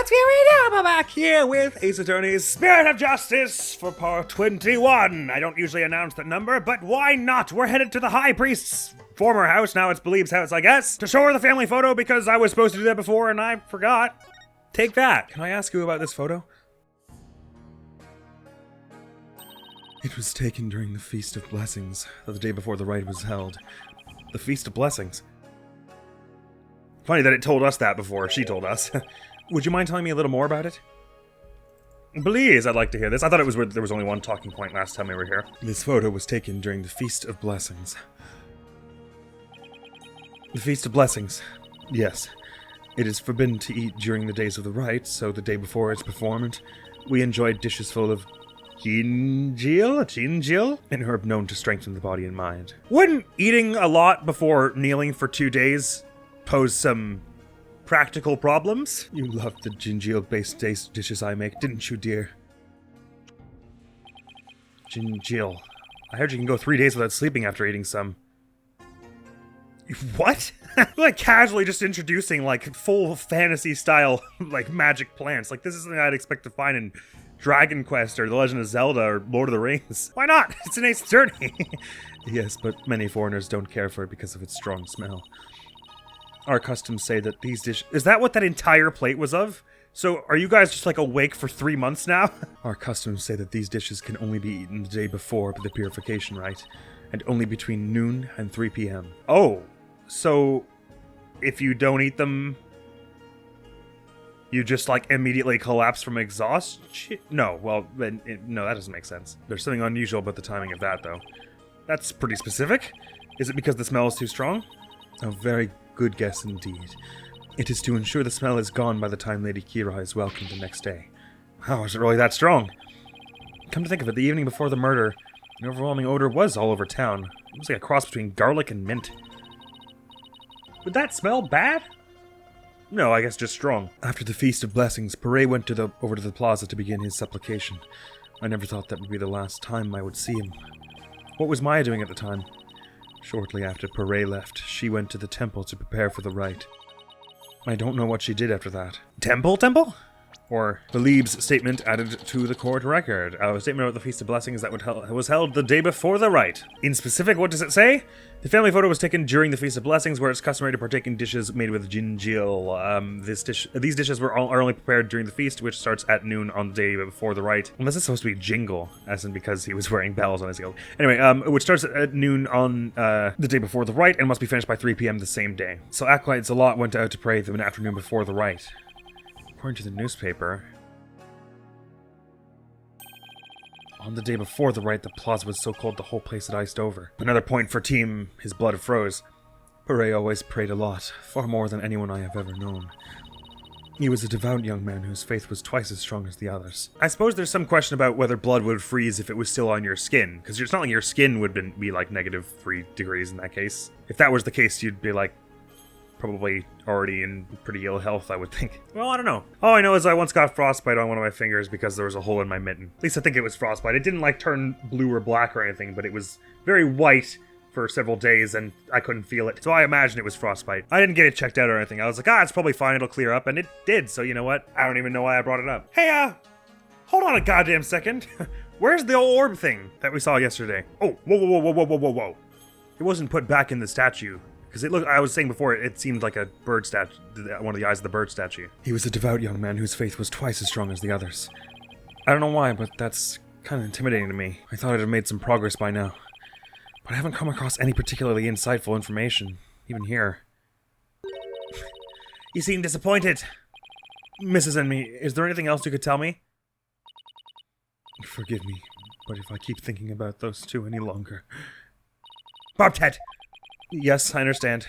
what's going on? I'm back here with Ace Attorney's Spirit of Justice for part 21. I don't usually announce that number, but why not? We're headed to the High Priest's former house, now it's Beh'leeb's house, I guess, to show her the family photo because I was supposed to do that before and I forgot. Take that. Can I ask you about this photo? It was taken during the Feast of Blessings, the day before the rite was held. The Feast of Blessings. Funny that it told us that before she told us. Would you mind telling me a little more about it? Please, I'd like to hear this. I thought it was there was only one talking point last time we were here. This photo was taken during the Feast of Blessings. The Feast of Blessings. Yes. It is forbidden to eat during the days of the rite, so the day before it's performed, we enjoyed dishes full of gingihl, an herb known to strengthen the body and mind. Wouldn't eating a lot before kneeling for 2 days pose some practical problems? You loved the gingihl-based dishes I make, didn't you, dear? Gingihl. I heard you can go 3 days without sleeping after eating some. What? Like casually just introducing like full fantasy style like magic plants. Like this is something I'd expect to find in Dragon Quest or The Legend of Zelda or Lord of the Rings. Why not? It's an Ace Attorney. Yes, but many foreigners don't care for it because of its strong smell. Our customs say that these dishes... Is that what that entire plate was of? So are you guys just like awake for 3 months now? Our customs say that these dishes can only be eaten the day before the purification rite, and only between noon and 3 p.m. Oh, so if you don't eat them, you just like immediately collapse from exhaustion? No, well, then no, that doesn't make sense. There's something unusual about the timing of that, though. That's pretty specific. Is it because the smell is too strong? A very good guess indeed. It is to ensure the smell is gone by the time Lady Kee'ra is welcomed the next day. How is it really that strong? Come to think of it, the evening before the murder, an overwhelming odor was all over town. It was like a cross between garlic and mint. Would that smell bad? No, I guess just strong. After the Feast of Blessings, Pt. went over to the plaza to begin his supplication. I never thought that would be the last time I would see him. What was Maya doing at the time? Shortly after Pt. left, she went to the temple to prepare for the rite. I don't know what she did after that. Temple? Or Beh'leeb's statement added to the court record. A statement about the Feast of Blessings that was held the day before the rite. In specific, what does it say? The family photo was taken during the Feast of Blessings, where it's customary to partake in dishes made with gingihl. These dishes are only prepared during the feast, which starts at noon on the day before the rite. Unless it's supposed to be jingle, as in because he was wearing bells on his heel. Anyway, which starts at noon on the day before the rite and must be finished by 3 p.m. the same day. So acolyte Zeh'lot went out to pray the afternoon before the rite. According to the newspaper, on the day before the rite, the plaza was so cold the whole place had iced over. Another point for Team His Blood Froze. Pt. always prayed a lot, far more than anyone I have ever known. He was a devout young man whose faith was twice as strong as the others. I suppose there's some question about whether blood would freeze if it was still on your skin, because it's not like your skin would be like -3 degrees in that case. If that was the case, you'd be like, probably already in pretty ill health, I would think. Well, I don't know. All I know is I once got frostbite on one of my fingers because there was a hole in my mitten. At least I think it was frostbite. It didn't like turn blue or black or anything, but it was very white for several days and I couldn't feel it. So I imagine it was frostbite. I didn't get it checked out or anything. I was like, it's probably fine. It'll clear up. And it did. So you know what? I don't even know why I brought it up. Hey, hold on a goddamn second. Where's the orb thing that we saw yesterday? Oh, whoa. It wasn't put back in the statue. Because I was saying before, it seemed like a bird statue, one of the eyes of the bird statue. He was a devout young man whose faith was twice as strong as the others. I don't know why, but that's kind of intimidating to me. I thought I'd have made some progress by now. But I haven't come across any particularly insightful information, even here. You seem disappointed. Mrs. Enemy, is there anything else you could tell me? Forgive me, but if I keep thinking about those two any longer... Bobcat! Yes, I understand.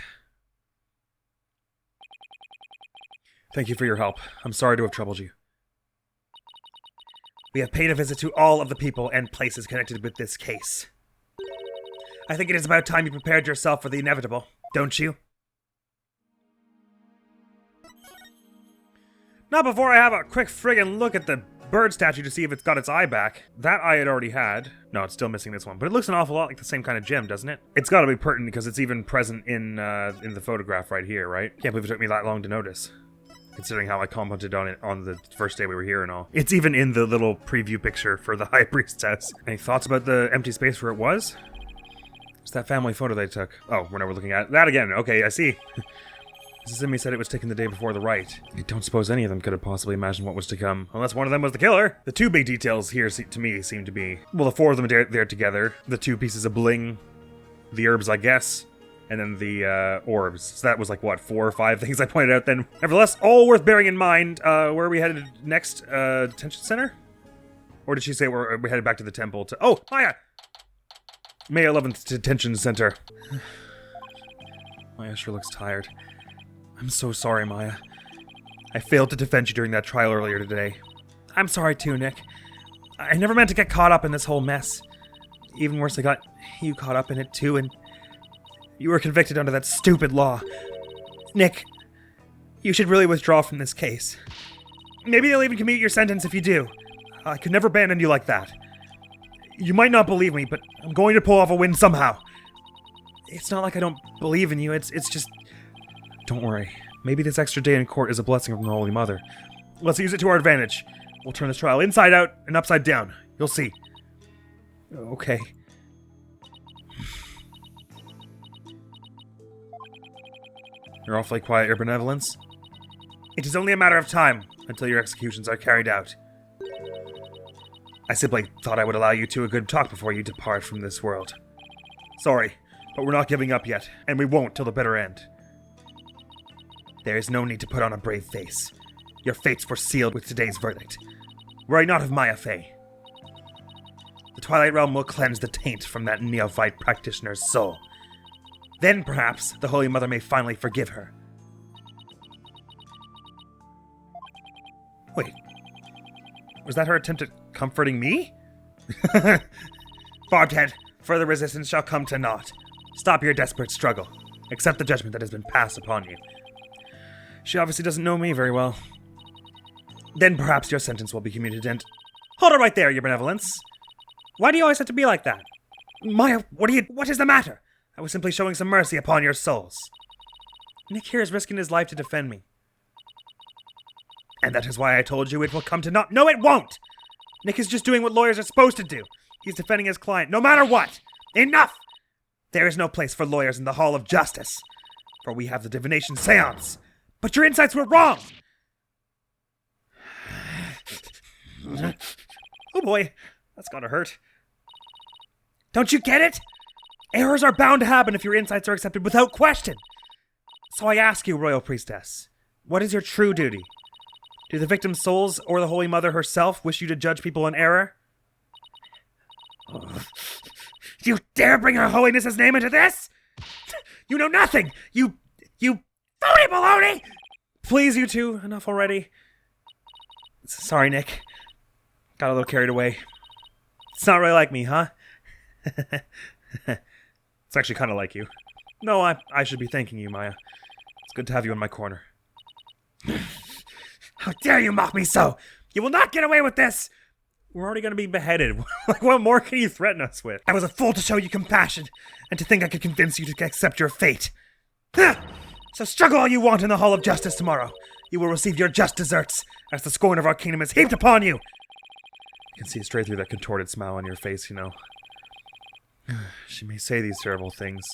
Thank you for your help. I'm sorry to have troubled you. We have paid a visit to all of the people and places connected with this case. I think it is about time you prepared yourself for the inevitable, don't you? Not before I have a quick friggin' look at the bird statue to see if it's got its eye back. That eye had already had. No, it's still missing this one. But it looks an awful lot like the same kind of gem, doesn't it? It's gotta be pertinent because it's even present in the photograph right here, right? Can't believe it took me that long to notice. considering how I commented on it on the first day we were here and all. It's even in the little preview picture for the High Priestess. Any thoughts about the empty space where it was? It's that family photo they took. Oh, we're never looking at that again. Okay, I see. Mrs. Simi said it was taken the day before the rite. I don't suppose any of them could have possibly imagined what was to come, unless one of them was the killer. The two big details here to me seem to be, well, the four of them there together, the two pieces of bling, the herbs, I guess, and then the orbs. So that was like, what, 4 or 5 things I pointed out then. Nevertheless, all worth bearing in mind. Where are we headed next? Detention center? Or did she say we're headed back to the temple to... Oh, Maya! May 11th Detention Center. Maya sure looks tired. I'm so sorry, Maya. I failed to defend you during that trial earlier today. I'm sorry too, Nick. I never meant to get caught up in this whole mess. Even worse, I got you caught up in it too, and you were convicted under that stupid law. Nick, you should really withdraw from this case. Maybe they'll even commute your sentence if you do. I could never abandon you like that. You might not believe me, but I'm going to pull off a win somehow. It's not like I don't believe in you, it's just... Don't worry. Maybe this extra day in court is a blessing from the Holy Mother. Let's use it to our advantage. We'll turn this trial inside out and upside down. You'll see. Okay. You're awfully quiet, Your Benevolence. It is only a matter of time until your executions are carried out. I simply thought I would allow you two a good talk before you depart from this world. Sorry, but we're not giving up yet, and we won't till the bitter end. There is no need to put on a brave face. Your fates were sealed with today's verdict. Were I not of Maya Fey, the Twilight Realm will cleanse the taint from that neophyte practitioner's soul. Then, perhaps, the Holy Mother may finally forgive her. Wait. Was that her attempt at comforting me? Barbed head, further resistance shall come to naught. Stop your desperate struggle. Accept the judgment that has been passed upon you. She obviously doesn't know me very well. Then perhaps your sentence will be commuted and... Hold it right there, Your Benevolence! Why do you always have to be like that? Maya, what is the matter? I was simply showing some mercy upon your souls. Nick here is risking his life to defend me. And that is why I told you it will come to naught. No, it won't! Nick is just doing what lawyers are supposed to do. He's defending his client, no matter what! Enough! There is no place for lawyers in the Hall of Justice. For we have the divination seance. But your insights were wrong! Oh boy, that's gotta hurt. Don't you get it? Errors are bound to happen if your insights are accepted without question. So I ask you, Royal Priestess, what is your true duty? Do the victim's souls or the Holy Mother herself wish you to judge people in error? Do you dare bring Her Holiness's name into this? You know nothing! You phony baloney! Please, you two, enough already. Sorry, Nick. Got a little carried away. It's not really like me, huh? It's actually kind of like you. No, I should be thanking you, Maya. It's good to have you in my corner. How dare you mock me so! You will not get away with this! We're already going to be beheaded. Like, what more can you threaten us with? I was a fool to show you compassion, and to think I could convince you to accept your fate. So struggle all you want in the Hall of Justice tomorrow. You will receive your just deserts, as the scorn of our kingdom is heaped upon you. I can see straight through that contorted smile on your face, you know. She may say these terrible things,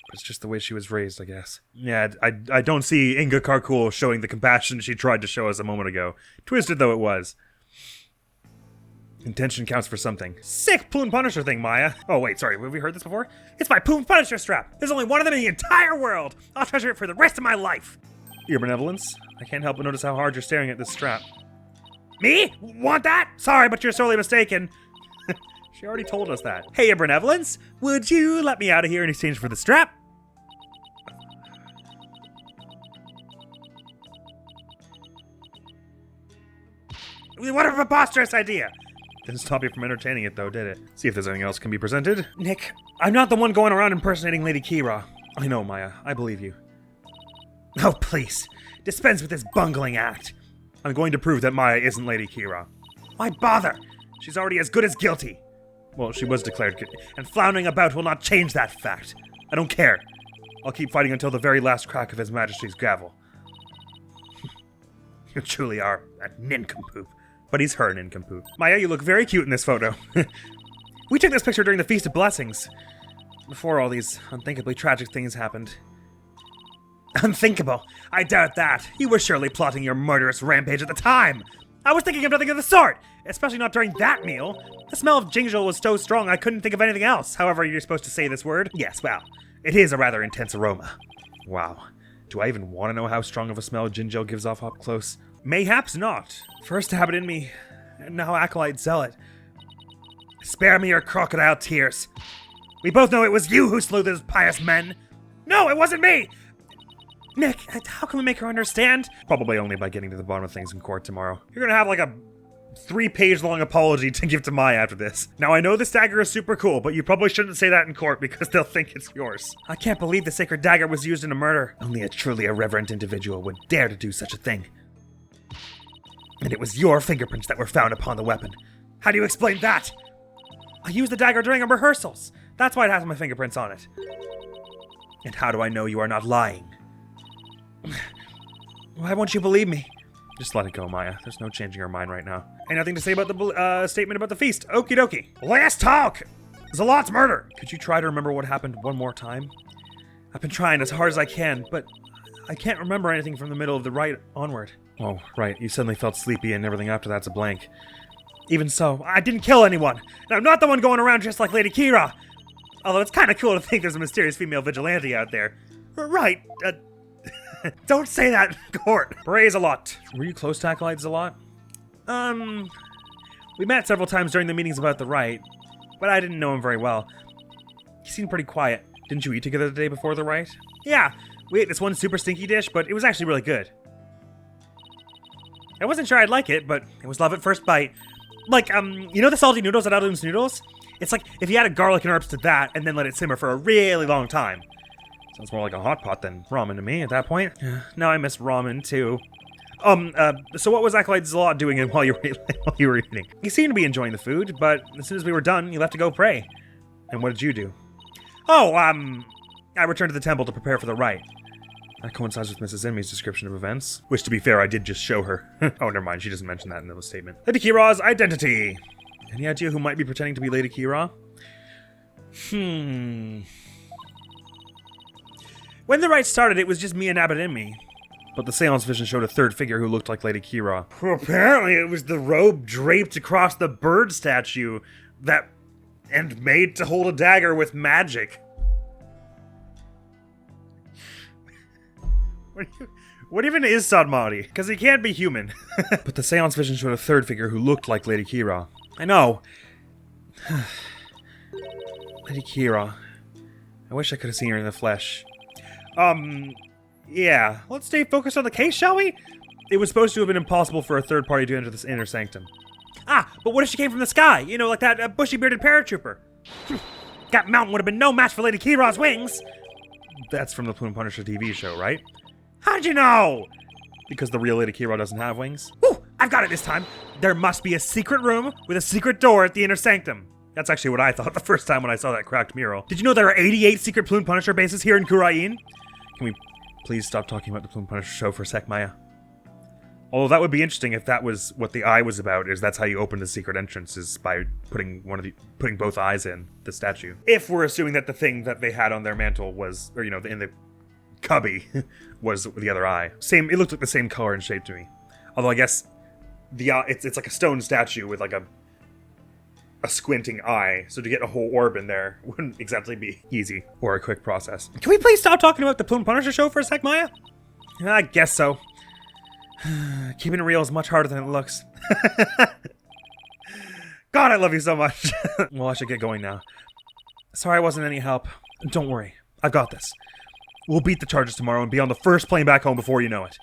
but it's just the way she was raised, I guess. Yeah, I don't see Inga Karkul showing the compassion she tried to show us a moment ago. Twisted though it was. Intention counts for something. Sick Poon Punisher thing, Maya. Oh wait, sorry, have we heard this before? It's my Poon Punisher strap. There's only one of them in the entire world. I'll treasure it for the rest of my life. Your Benevolence, I can't help but notice how hard you're staring at this strap. Me? Want that? Sorry, but you're sorely mistaken. She already told us that. Hey, Your Benevolence, would you let me out of here in exchange for the strap? What a preposterous idea! Didn't stop you from entertaining it, though, did it? See if there's anything else can be presented. Nick, I'm not the one going around impersonating Lady Kee'ra. I know, Maya. I believe you. Oh, please. Dispense with this bungling act. I'm going to prove that Maya isn't Lady Kee'ra. Why bother? She's already as good as guilty. Well, she was declared guilty, and floundering about will not change that fact. I don't care. I'll keep fighting until the very last crack of His Majesty's gavel. You truly are a nincompoop. But he's her nincompoop. Maya, you look very cute in this photo. We took this picture during the Feast of Blessings. Before all these unthinkably tragic things happened. Unthinkable? I doubt that. You were surely plotting your murderous rampage at the time. I was thinking of nothing of the sort, especially not during that meal. The smell of gingihl was so strong I couldn't think of anything else, however you're supposed to say this word. Yes, well, it is a rather intense aroma. Wow. Do I even want to know how strong of a smell gingihl gives off up close? Mayhaps not. First to have it in me, and now Acolyte Zeh'lot. Spare me your crocodile tears. We both know it was you who slew those pious men. No, it wasn't me! Nick, how can we make her understand? Probably only by getting to the bottom of things in court tomorrow. You're gonna have like a 3-page long apology to give to Maya after this. Now I know this dagger is super cool, but you probably shouldn't say that in court because they'll think it's yours. I can't believe the sacred dagger was used in a murder. Only a truly irreverent individual would dare to do such a thing. And it was your fingerprints that were found upon the weapon. How do you explain that? I used the dagger during our rehearsals. That's why it has my fingerprints on it. And how do I know you are not lying? Why won't you believe me? Just let it go, Maya. There's no changing her mind right now. Ain't nothing to say about the statement about the feast. Okie dokie. Last talk! Zeh'lot's murder! Could you try to remember what happened one more time? I've been trying as hard as I can, but I can't remember anything from the middle of the Wright onward. Oh, right. You suddenly felt sleepy and everything after that's a blank. Even so, I didn't kill anyone, and I'm not the one going around just like Lady Kee'ra. Although it's kind of cool to think there's a mysterious female vigilante out there. Right, don't say that in court. Praise a lot. Were you close to Acolyte Zeh'lot? We met several times during the meetings about the Wright, but I didn't know him very well. He seemed pretty quiet. Didn't you eat together the day before the Wright? Yeah, we ate this one super stinky dish, but it was actually really good. I wasn't sure I'd like it, but it was love at first bite. Like, you know the salty noodles at Adam's Noodles? It's like if you added garlic and herbs to that and then let it simmer for a really long time. Sounds more like a hot pot than ramen to me at that point. Now I miss ramen too. So what was Acolyte Zeh'lot doing while you were eating? He seemed to be enjoying the food, but as soon as we were done, he left to go pray. And what did you do? Oh, I returned to the temple to prepare for the rite. That coincides with Mrs. Enmy's description of events. Which, to be fair, I did just show her. Oh, never mind, she doesn't mention that in the statement. Lady Kee'ra's identity! Any idea who might be pretending to be Lady Kee'ra? When the rite started, it was just me and Abbott and me. But the seance vision showed a third figure who looked like Lady Kee'ra. Well, apparently it was the robe draped across the bird statue and made to hold a dagger with magic. What even is Sadmati? Because he can't be human. But the seance vision showed a third figure who looked like Lady Kee'ra. I know. Lady Kee'ra. I wish I could have seen her in the flesh. Yeah. Let's stay focused on the case, shall we? It was supposed to have been impossible for a third party to enter this inner sanctum. Ah, but what if she came from the sky? You know, like that bushy-bearded paratrooper. That mountain would have been no match for Lady Kee'ra's wings. That's from the Plume Punisher TV show, right? How'd you know? Because the real Lady Kee'ra doesn't have wings? Woo! I've got it this time. There must be a secret room with a secret door at the inner sanctum. That's actually what I thought the first time when I saw that cracked mural. Did you know there are 88 secret Plume Punisher bases here in Khura'In? Can we please stop talking about the Plume Punisher show for a sec, Maya? Although that would be interesting if that was what the eye was about, is that's how you open the secret entrance, is by putting both eyes in the statue. If we're assuming that the thing that they had on their mantle was, or in the cubby, was the other eye. It looked like the same color and shape to me. Although I guess it's like a stone statue with like a squinting eye, so to get a whole orb in there wouldn't exactly be easy or a quick process. Can we please stop talking about the Plume Punisher show for a sec, Maya? I guess so. Keeping it real is much harder than it looks. God, I love you so much. Well, I should get going now. Sorry I wasn't any help. Don't worry, I've got this. We'll beat the charges tomorrow and be on the first plane back home before you know it.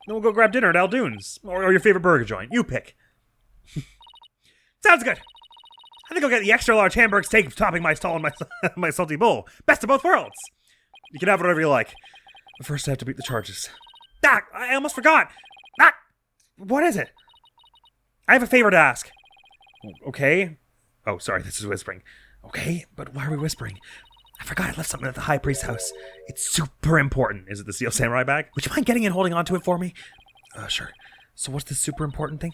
Then we'll go grab dinner at Aldoon's, or your favorite burger joint. You pick. Sounds good. I think I'll get the extra large hamburger steak topping my stall and my salty bowl. Best of both worlds. You can have whatever you like. But first I have to beat the charges. Ah, I almost forgot. Ah, what is it? I have a favor to ask. Okay. Oh, sorry, this is whispering. Okay, but why are we whispering? I forgot I left something at the High Priest's house. It's super important. Is it the Steel Samurai bag? Would you mind getting and holding on to it for me? Sure. So what's the super important thing?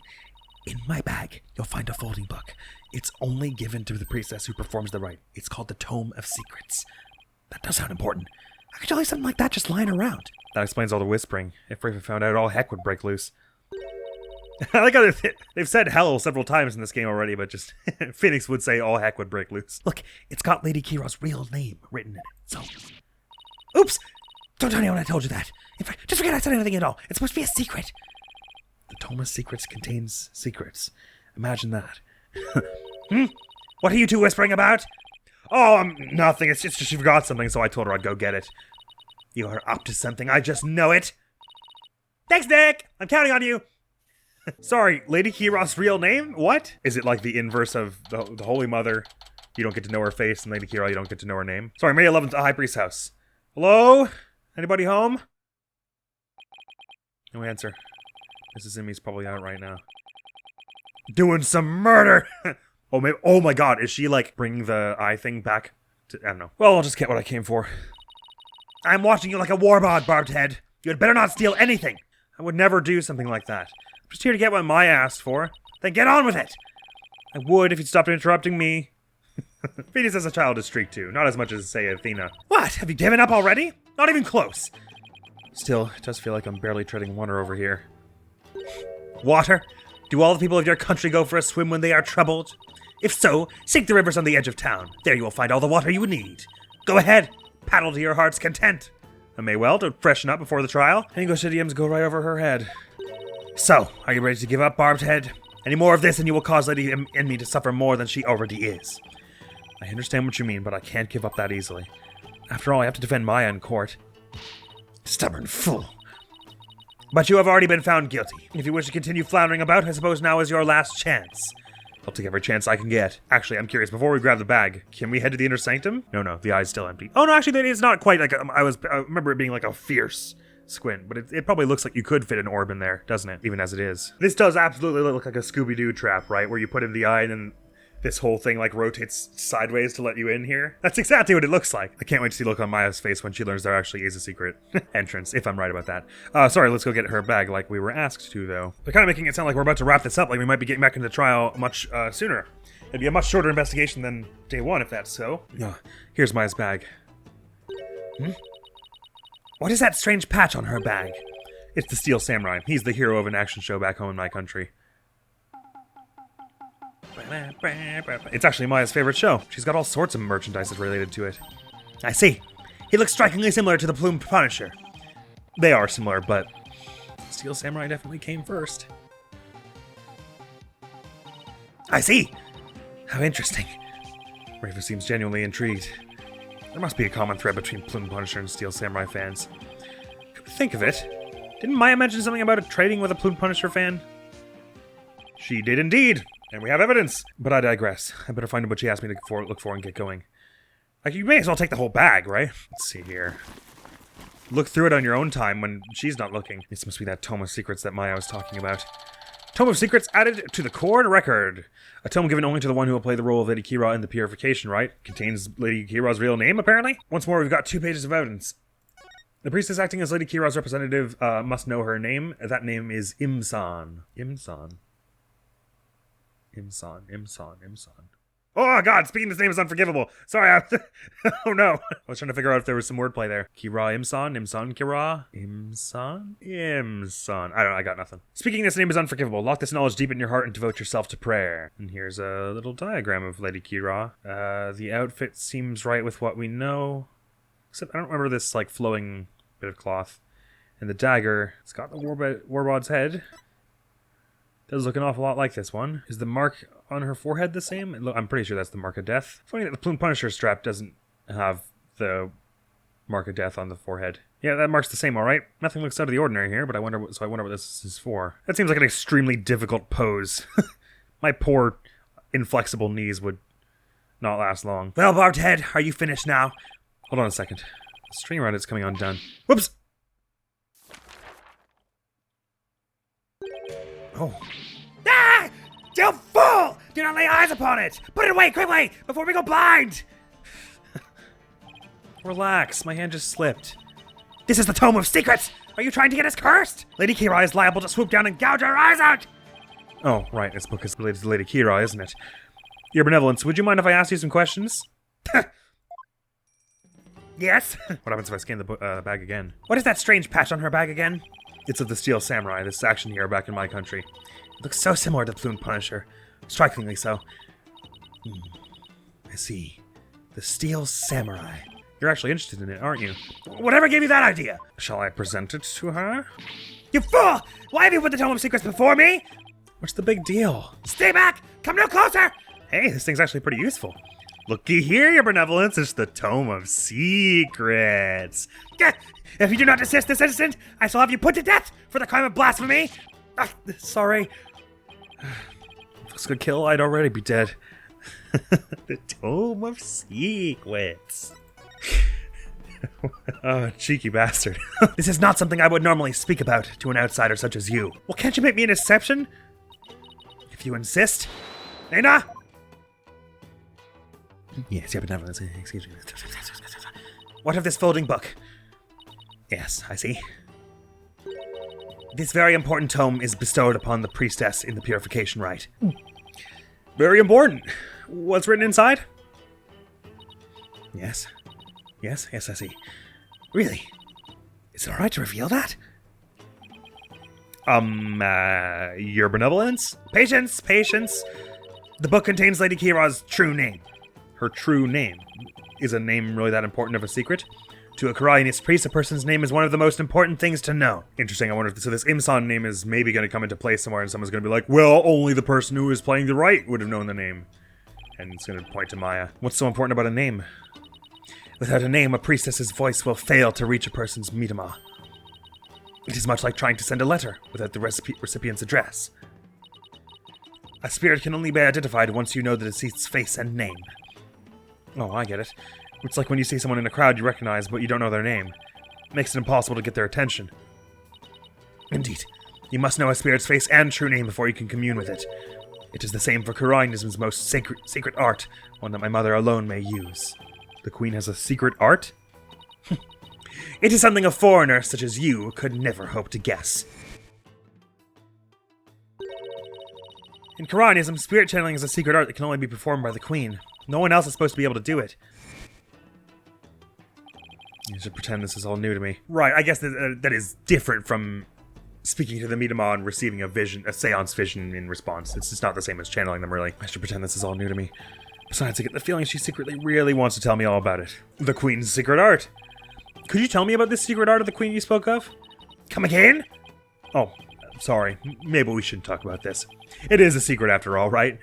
In my bag, you'll find a folding book. It's only given to the priestess who performs the rite. It's called the Tome of Secrets. That does sound important. I could tell you something like that just lying around. That explains all the whispering. If Raven found out, all heck would break loose. I like how they've said hell several times in this game already, but just Phoenix would say all heck would break loose. Look, it's got Lady Kee'ra's real name written in it, so... Oops! Don't tell anyone I told you that. In fact, just forget I said anything at all. It's supposed to be a secret. The Tome of Secrets contains secrets. Imagine that. What are you two whispering about? Oh, nothing. It's just she forgot something, so I told her I'd go get it. You are up to something. I just know it. Thanks, Nick! I'm counting on you. Sorry, Lady Kee'ra's real name? What? Is it like the inverse of the Holy Mother? You don't get to know her face, and Lady Kee'ra, you don't get to know her name? Sorry, May 11th, High Priest's house. Hello? Anybody home? No answer. Mrs. Zimmy's probably out right now. Doing some murder! Oh my god, is she like bringing the eye thing back? I don't know. Well, I'll just get what I came for. I'm watching you like a warba'ad, barbed head. You had better not steal anything. I would never do something like that. I'm just here to get what Maya asked for. Then get on with it. I would if you'd stopped interrupting me. Venus as a child is streak too, not as much as, say, Athena. What? Have you given up already? Not even close. Still, it does feel like I'm barely treading water over here. Water? Do all the people of your country go for a swim when they are troubled? If so, seek the rivers on the edge of town. There you will find all the water you would need. Go ahead, paddle to your heart's content. I may well to freshen up before the trial. English idioms go right over her head. So, are you ready to give up, barbed head? Any more of this and you will cause Lady Enemy to suffer more than she already is. I understand what you mean, but I can't give up that easily. After all, I have to defend Maya in court. Stubborn fool. But you have already been found guilty. If you wish to continue floundering about, I suppose now is your last chance. I'll take every chance I can get. Actually, I'm curious, before we grab the bag, can we head to the inner sanctum? No, the eye's still empty. Oh no, actually, it's not quite like, I remember it being like a fierce squint, but it probably looks like you could fit an orb in there, doesn't it? Even as it is. This does absolutely look like a Scooby-Doo trap, right? Where you put in the eye and then this whole thing like rotates sideways to let you in here. That's exactly what it looks like. I can't wait to see the look on Maya's face when she learns there actually is a secret entrance, if I'm right about that. Sorry, let's go get her bag like we were asked to, though. They're kind of making it sound like we're about to wrap this up, like we might be getting back into the trial much sooner. It'd be a much shorter investigation than day one, if that's so. Here's Maya's bag. What is that strange patch on her bag? It's the Steel Samurai. He's the hero of an action show back home in my country. It's actually Maya's favorite show. She's got all sorts of merchandise that's related to it. I see. He looks strikingly similar to the Plumed Punisher. They are similar, but Steel Samurai definitely came first. I see. How interesting. Raven seems genuinely intrigued. There must be a common thread between Plumed Punisher and Steel Samurai fans. Come to think of it, didn't Maya mention something about trading with a Plumed Punisher fan? She did indeed. And we have evidence! But I digress. I better find what she asked me to look for and get going. Like, you may as well take the whole bag, right? Let's see here. Look through it on your own time when she's not looking. This must be that Tome of Secrets that Maya was talking about. Tome of Secrets added to the court record. A tome given only to the one who will play the role of Lady Kee'ra in the Purification Rite. Contains Lady Kee'ra's real name, apparently. Once more, we've got 2 pages of evidence. The priestess acting as Lady Kee'ra's representative must know her name. That name is Imsan. Imsan. Oh god, speaking this name is unforgivable. Sorry, oh no. I was trying to figure out if there was some wordplay there. Kee'ra Imsan, Imsan Kee'ra, Imsan. I got nothing. Speaking this name is unforgivable. Lock this knowledge deep in your heart and devote yourself to prayer. And here's a little diagram of Lady Kee'ra. The outfit seems right with what we know. Except I don't remember this like flowing bit of cloth. And the dagger, it's got the Warba'ad's head. Does look an awful lot like this one. Is the mark on her forehead the same? I'm pretty sure that's the mark of death. Funny that the Plumed Punisher strap doesn't have the mark of death on the forehead. Yeah, that mark's the same, alright. Nothing looks out of the ordinary here, but I wonder what this is for. That seems like an extremely difficult pose. My poor, inflexible knees would not last long. Well, barbed head, are you finished now? Hold on a second. The string around it's coming undone. Whoops! Oh. Ah! You fool! Do not lay eyes upon it! Put it away, quickly, before we go blind! Relax, my hand just slipped. This is the Tome of Secrets! Are you trying to get us cursed? Lady Kee'ra is liable to swoop down and gouge our eyes out! Oh, right, this book is related to Lady Kee'ra, isn't it? Your Benevolence, would you mind if I ask you some questions? Yes? What happens if I scan the bag again? What is that strange patch on her bag again? It's of the Steel Samurai, this action hero back in my country. It looks so similar to the Plume Punisher. Strikingly so. I see. The Steel Samurai. You're actually interested in it, aren't you? Whatever gave you that idea? Shall I present it to her? You fool! Why have you put the Tome of Secrets before me? What's the big deal? Stay back! Come no closer! Hey, this thing's actually pretty useful. Looky here, Your Benevolence, it's the Tome of Secrets. If you do not desist this instant, I shall have you put to death for the crime of blasphemy! Sorry. If this could kill, I'd already be dead. The Tome of Secrets. Oh, cheeky bastard. This is not something I would normally speak about to an outsider such as you. Well, can't you make me an exception? If you insist. Nena! Yes, Your Benevolence, excuse me. What of this folding book? Yes, I see. This very important tome is bestowed upon the priestess in the purification rite. Very important. What's written inside? Yes, I see. Really? Is it alright to reveal that? Your Benevolence? Patience! The book contains Lady Kee'ra's true name. Her true name? Is a name really that important of a secret? To a Khura'In priest, a person's name is one of the most important things to know. Interesting, I wonder if this Imsan name is maybe going to come into play somewhere and someone's going to be like, well, only the person who is playing the Wright would have known the name. And it's going to point to Maya. What's so important about a name? Without a name, a priestess's voice will fail to reach a person's mitama. It is much like trying to send a letter without the recipient's address. A spirit can only be identified once you know the deceased's face and name. Oh, I get it. It's like when you see someone in a crowd you recognize, but you don't know their name. It makes it impossible to get their attention. Indeed. You must know a spirit's face and true name before you can commune with it. It is the same for Khura'inism's most secret art, one that my mother alone may use. The Queen has a secret art? It is something a foreigner such as you could never hope to guess. In Khura'inism, spirit channeling is a secret art that can only be performed by the Queen. No one else is supposed to be able to do it. You should pretend this is all new to me. Right, I guess that is different from speaking to the mitama and receiving a seance vision in response. It's just not the same as channeling them, really. I should pretend this is all new to me. Besides, I get the feeling she secretly really wants to tell me all about it. The Queen's secret art. Could you tell me about this secret art of the Queen you spoke of? Come again? Oh, sorry. Maybe we shouldn't talk about this. It is a secret after all, right?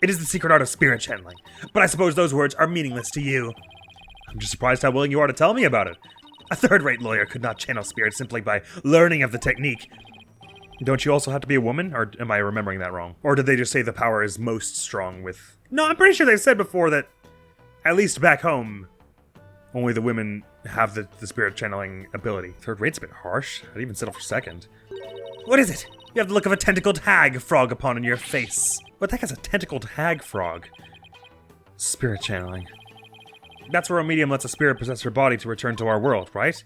It is the secret art of spirit channeling. But I suppose those words are meaningless to you. I'm just surprised how willing you are to tell me about it. A third-rate lawyer could not channel spirits simply by learning of the technique. Don't you also have to be a woman, or am I remembering that wrong? Or did they just say the power is most strong with... No, I'm pretty sure they said before that, at least back home, only the women have the spirit channeling ability. Third rate's a bit harsh. I'd even settle for second. What is it? You have the look of a tentacled hag frog upon your face. What the heck is a tentacled hag frog? Spirit channeling. That's where a medium lets a spirit possess her body to return to our world, right?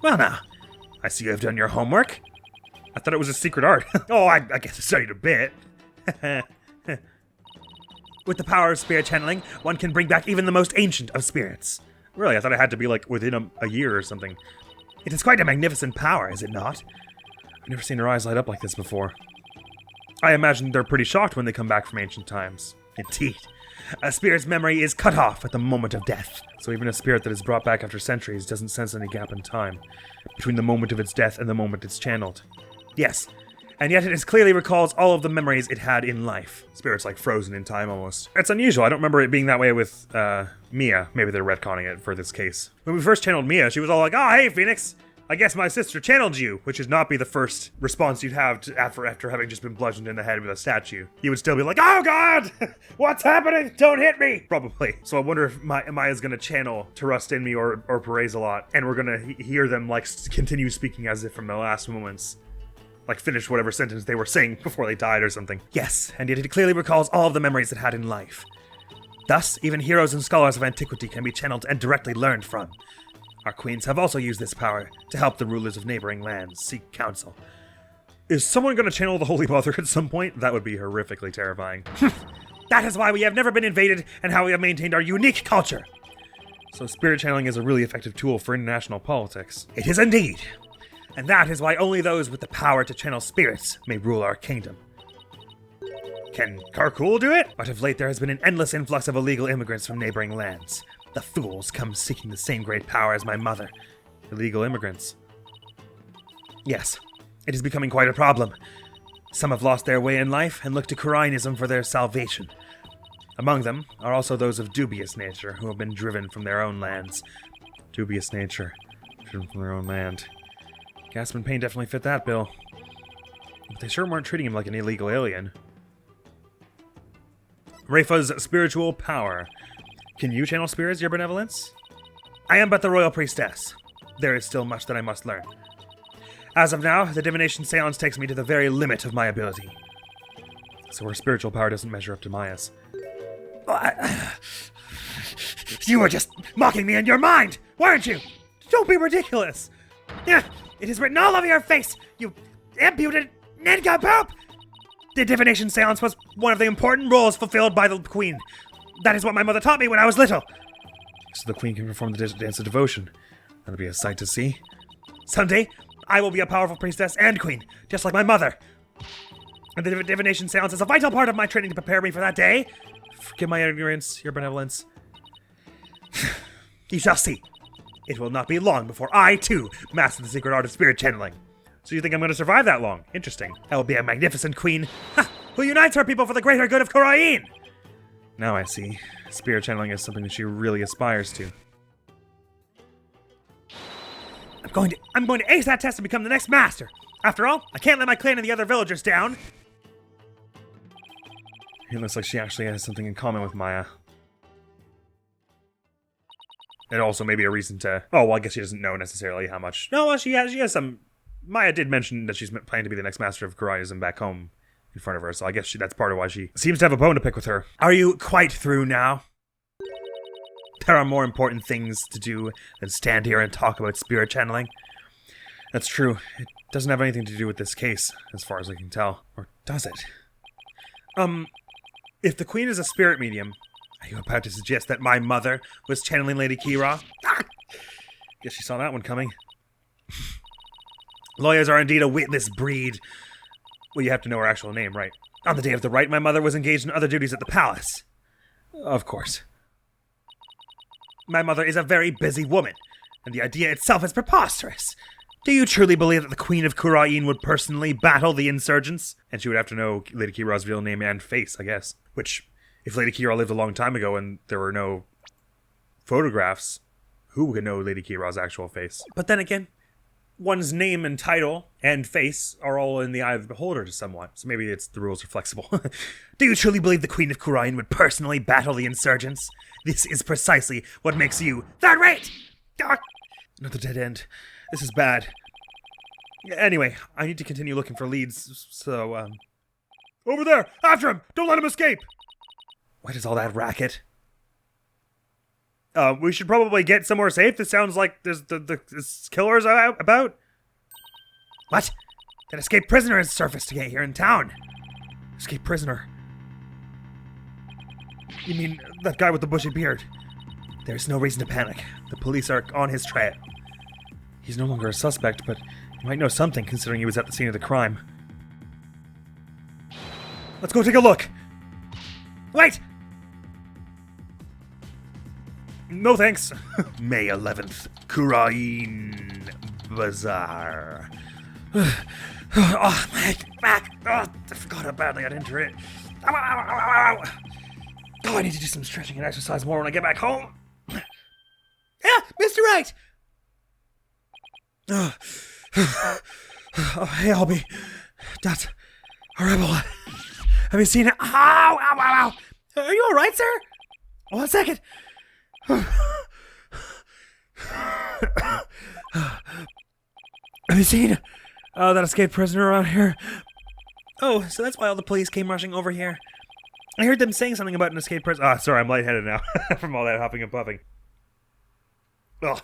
Well now, I see you have done your homework. I thought it was a secret art. Oh, I guess I studied a bit. With the power of spirit channeling, one can bring back even the most ancient of spirits. Really? I thought it had to be like within a year or something. It is quite a magnificent power, is it not? I've never seen her eyes light up like this before. I imagine they're pretty shocked when they come back from ancient times. Indeed. A spirit's memory is cut off at the moment of death. So even a spirit that is brought back after centuries doesn't sense any gap in time between the moment of its death and the moment it's channeled. Yes, and yet it clearly recalls all of the memories it had in life. Spirit's like frozen in time almost. It's unusual. I don't remember it being that way with Mia. Maybe they're retconning it for this case. When we first channeled Mia, she was all like, "Oh, hey, Phoenix, I guess my sister channeled you," which would not be the first response you'd have after having just been bludgeoned in the head with a statue. You would still be like, "Oh God, what's happening? Don't hit me!" Probably. So I wonder if Maya's gonna channel Trust in Me or Perez a lot, and we're gonna hear them like continue speaking as if from the last moments. Like finish whatever sentence they were saying before they died or something. Yes, and yet it clearly recalls all of the memories it had in life. Thus, even heroes and scholars of antiquity can be channeled and directly learned from. Our queens have also used this power to help the rulers of neighboring lands seek counsel. Is someone going to channel the Holy Mother at some point? That would be horrifically terrifying. That is why we have never been invaded and how we have maintained our unique culture. So spirit channeling is a really effective tool for international politics. It is indeed. And that is why only those with the power to channel spirits may rule our kingdom. Can Karkul do it? But of late there has been an endless influx of illegal immigrants from neighboring lands. The fools come seeking the same great power as my mother. Illegal immigrants. Yes, it is becoming quite a problem. Some have lost their way in life and look to Khura'Inism for their salvation. Among them are also those of dubious nature who have been driven from their own lands. Dubious nature. Driven from their own land. Gaspin Payne definitely fit that bill. But they sure weren't treating him like an illegal alien. Rafa's spiritual power. Can you channel spirits, your benevolence? I am but the royal priestess. There is still much that I must learn. As of now, the divination seance takes me to the very limit of my ability. So her spiritual power doesn't measure up to Maya's. You were just mocking me in your mind, weren't you? Don't be ridiculous. It is written all over your face, you impudent nincompoop! The divination seance was one of the important roles fulfilled by the queen. That is what my mother taught me when I was little. So the queen can perform the dance of devotion. That'll be a sight to see. Someday, I will be a powerful priestess and queen, just like my mother. And the divination seance is a vital part of my training to prepare me for that day. Forgive my ignorance, your benevolence. You shall see. It will not be long before I, too, master the secret art of spirit channeling. So you think I'm going to survive that long? Interesting. I will be a magnificent queen, who unites her people for the greater good of Khura'In. Now I see. Spirit channeling is something that she really aspires to. I'm going to ace that test and become the next master. After all, I can't let my clan and the other villagers down. It looks like she actually has something in common with Maya. And also maybe a reason to... Oh, well, I guess she doesn't know necessarily how much... No, well, she has some... Maya did mention that she's planning to be the next master of Khura'Inism back home in front of her, so I guess that's part of why she seems to have a bone to pick with her. Are you quite through now? There are more important things to do than stand here and talk about spirit channeling. That's true. It doesn't have anything to do with this case, as far as I can tell. Or does it? If the queen is a spirit medium, are you about to suggest that my mother was channeling Lady Kee'ra? Guess she saw that one coming. Lawyers are indeed a witless breed. Well, you have to know her actual name, right? On the day of the rite, my mother was engaged in other duties at the palace. Of course. My mother is a very busy woman, and the idea itself is preposterous. Do you truly believe that the Queen of Khura'In would personally battle the insurgents? And she would have to know Lady Kee'ra's real name and face, I guess. Which, if Lady Kee'ra lived a long time ago and there were no photographs, who would know Lady Kee'ra's actual face? But then again, one's name and title and face are all in the eye of the beholder to someone. So maybe the rules are flexible. Do you truly believe the Queen of Khura'In would personally battle the insurgents? This is precisely what makes you third rate! Another dead end. This is bad. Anyway, I need to continue looking for leads, so, Over there! After him! Don't let him escape! What is all that racket? We should probably get somewhere safe. This sounds like there's this killer's about. What? An escaped prisoner has surfaced again here in town. Escaped prisoner? You mean that guy with the bushy beard? There's no reason to panic. The police are on his trail. He's no longer a suspect, but he might know something considering he was at the scene of the crime. Let's go take a look. Wait! No thanks. May 11th, Khura'In Bazaar. Oh, my back. Oh, I forgot how badly I'd enter it. Ow, ow, ow, ow, ow. Oh, I need to do some stretching and exercise more when I get back home. Ah, Mr. Wright! Oh, hey, Albie. That's horrible. Have you seen it? Ow, ow, ow, ow. Are you alright, sir? 1 second. Have you seen that escaped prisoner around here? Oh, so that's why all the police came rushing over here. I heard them saying something about an escaped prisoner. Ah, sorry, I'm lightheaded now from all that huffing and puffing. Well,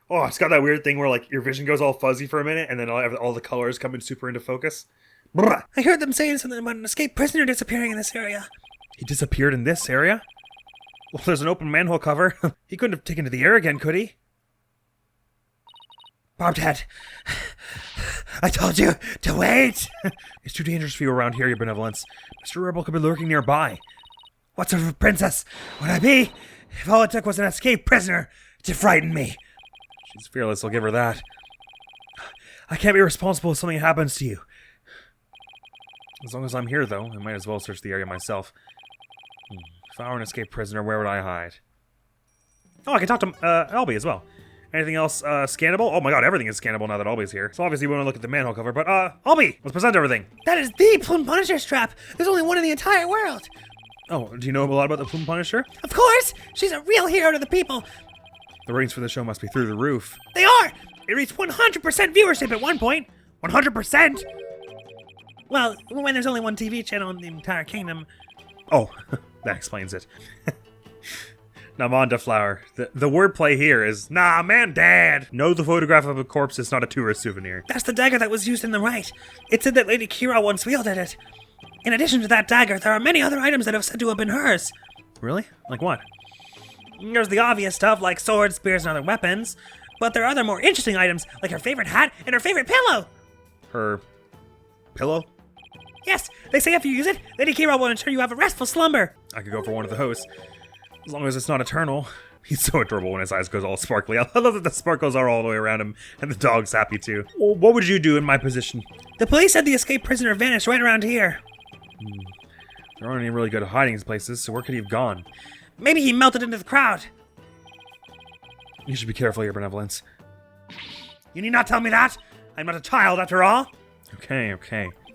Oh, it's got that weird thing where, like, your vision goes all fuzzy for a minute, and then all the colors come in super into focus. Brrr. I heard them saying something about an escaped prisoner disappearing in this area. He disappeared in this area? Well, there's an open manhole cover. He couldn't have taken to the air again, could he? Bobcat, I told you to wait! It's too dangerous for you around here, your benevolence. Mr. Rebel could be lurking nearby. What sort of a princess would I be if all it took was an escaped prisoner to frighten me? She's fearless, I'll give her that. I can't be responsible if something happens to you. As long as I'm here, though, I might as well search the area myself. If I were an escaped prisoner, where would I hide? Oh, I can talk to Albie as well. Anything else scannable? Oh my god, everything is scannable now that Albie's here. So obviously we want to look at the manhole cover, but Albie, let's present everything. That is the Plume Punisher's trap! There's only one in the entire world! Oh, do you know a lot about the Plume Punisher? Of course! She's a real hero to the people! The ratings for the show must be through the roof. They are! It reached 100% viewership at one point! 100%! Well, when there's only one TV channel in the entire kingdom. Oh, that explains it. Namanda Flower. The wordplay here is, nah, man, dad. No, the photograph of a corpse is not a tourist souvenir. That's the dagger that was used in the Wright. It said that Lady Kee'ra once wielded it. In addition to that dagger, there are many other items that have said to have been hers. Really? Like what? There's the obvious stuff like swords, spears, and other weapons. But there are other more interesting items, like her favorite hat and her favorite pillow. Her pillow? Yes, they say if you use it, Lady Kee'ra will ensure you have a restful slumber. I could go for one of the hosts. As long as it's not eternal. He's so adorable when his eyes goes all sparkly. I love that the sparkles are all the way around him, and the dog's happy too. Well, what would you do in my position? The police said the escaped prisoner vanished right around here. There aren't any really good hiding places, so where could he have gone? Maybe he melted into the crowd. You should be careful, your benevolence. You need not tell me that. I'm not a child after all. Okay.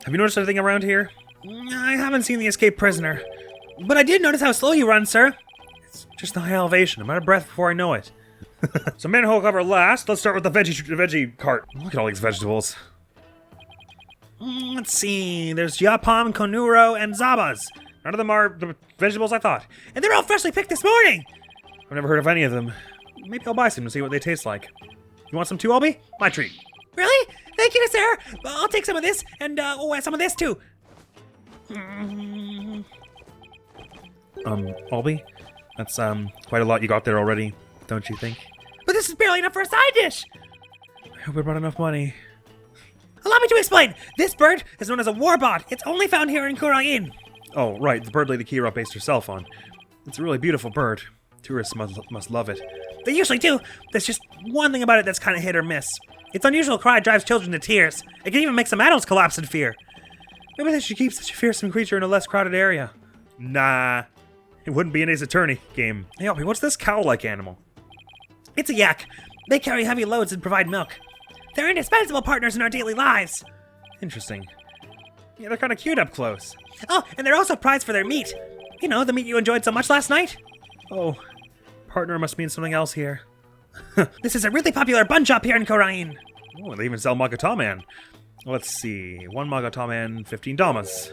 Have you noticed anything around here? I haven't seen the escaped prisoner. But I did notice how slow you run, sir. It's just the high elevation. I'm out of breath before I know it. So manhole cover last. Let's start with the veggie cart. Look at all these vegetables. Let's see. There's yapam, konuro, and zabas. None of them are the vegetables I thought. And they're all freshly picked this morning. I've never heard of any of them. Maybe I'll buy some to see what they taste like. You want some too, Albie? My treat. Really? Thank you, sir. I'll take some of this, and some of this too. Albie? That's quite a lot you got there already, don't you think? But this is barely enough for a side dish. I hope I brought enough money. Allow me to explain. This bird is known as a Warba'ad. It's only found here in Khura'In. Oh, right, the bird Lady Kee'ra based herself on. It's a really beautiful bird. Tourists must love it. They usually do. There's just one thing about it that's kind of hit or miss. Its unusual cry drives children to tears. It can even make some adults collapse in fear. Maybe they should keep such a fearsome creature in a less crowded area. Nah, it wouldn't be an Ace Attorney game. Hey, Albie, what's this cow-like animal? It's a yak. They carry heavy loads and provide milk. They're indispensable partners in our daily lives. Interesting. Yeah, they're kind of cute up close. Oh, and they're also prized for their meat. You know, the meat you enjoyed so much last night? Oh, partner must mean something else here. This is a really popular bun shop here in Khura'In. Oh, they even sell Magataman. Let's see. One Magataman, 15 Damas.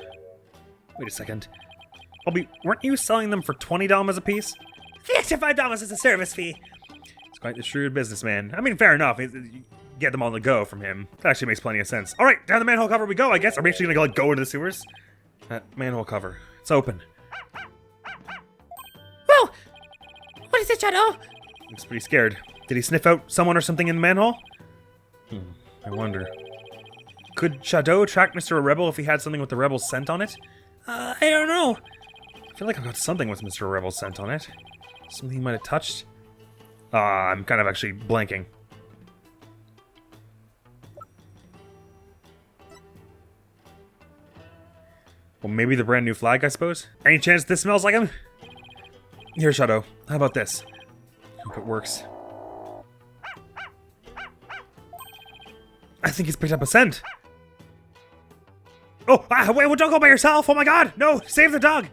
Wait a second. Albie, weren't you selling them for 20 Damas a piece? The extra $5 is a service fee. It's quite the shrewd businessman. I mean, fair enough. You get them on the go from him. That actually makes plenty of sense. All right, down the manhole cover we go, I guess. Are we actually going to go into the sewers? That manhole cover. It's open. Whoa! What is it, Shadow? Looks pretty scared. Did he sniff out someone or something in the manhole? I wonder. Could Shadow track Mr. Rebel if he had something with the Rebel's scent on it? I don't know. I feel like I've got something with Mr. Rebel's scent on it. Something he might have touched. I'm kind of actually blanking. Well, maybe the brand new flag, I suppose? Any chance this smells like him? Here, Shadow. How about this? Hope it works. I think he's picked up a scent. Oh, wait, well, don't go by yourself. Oh my god, no, save the dog.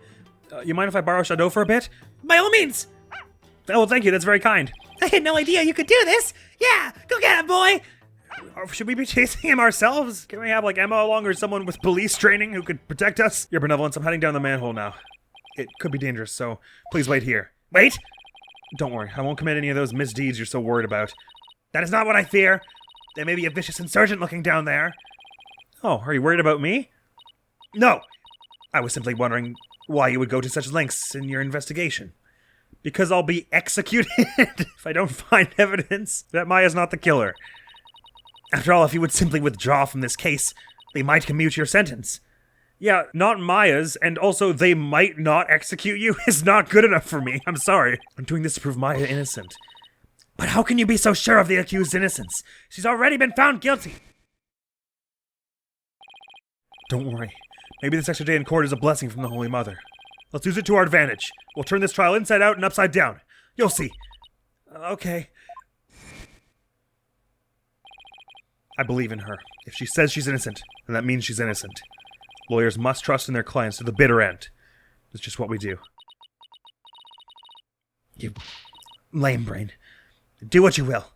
You mind if I borrow Shadow for a bit? By all means. Oh, well, thank you, that's very kind. I had no idea you could do this. Yeah, go get him, boy. Or should we be chasing him ourselves? Can we have, like, Emma along or someone with police training who could protect us? Your benevolence, I'm heading down the manhole now. It could be dangerous, so please wait here. Wait? Don't worry, I won't commit any of those misdeeds you're so worried about. That is not what I fear. There may be a vicious insurgent looking down there. Oh, are you worried about me? No. I was simply wondering why you would go to such lengths in your investigation. Because I'll be executed if I don't find evidence that Maya's not the killer. After all, if you would simply withdraw from this case, they might commute your sentence. Yeah, not Maya's, and also they might not execute you is not good enough for me. I'm sorry. I'm doing this to prove Maya innocent. But how can you be so sure of the accused's innocence? She's already been found guilty. Don't worry. Maybe this extra day in court is a blessing from the Holy Mother. Let's use it to our advantage. We'll turn this trial inside out and upside down. You'll see. Okay. I believe in her. If she says she's innocent, then that means she's innocent. Lawyers must trust in their clients to the bitter end. It's just what we do. You lame brain. Do what you will.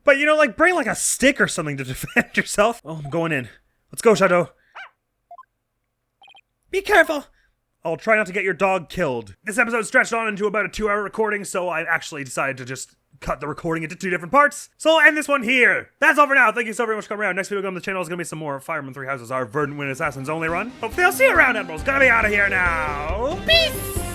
But, like, bring, like, a stick or something to defend yourself. Oh, I'm going in. Let's go, Shadow. Be careful. I'll try not to get your dog killed. This episode stretched on into about a 2-hour recording, so I actually decided to just cut the recording into 2 different parts. So I'll end this one here. That's all for now. Thank you so very much for coming around. Next video on the channel is going to be some more Fireman 3 Houses, our Verdant Wind Assassins only run. Hopefully I'll see you around, Admiral. Gonna be out of here now. Peace!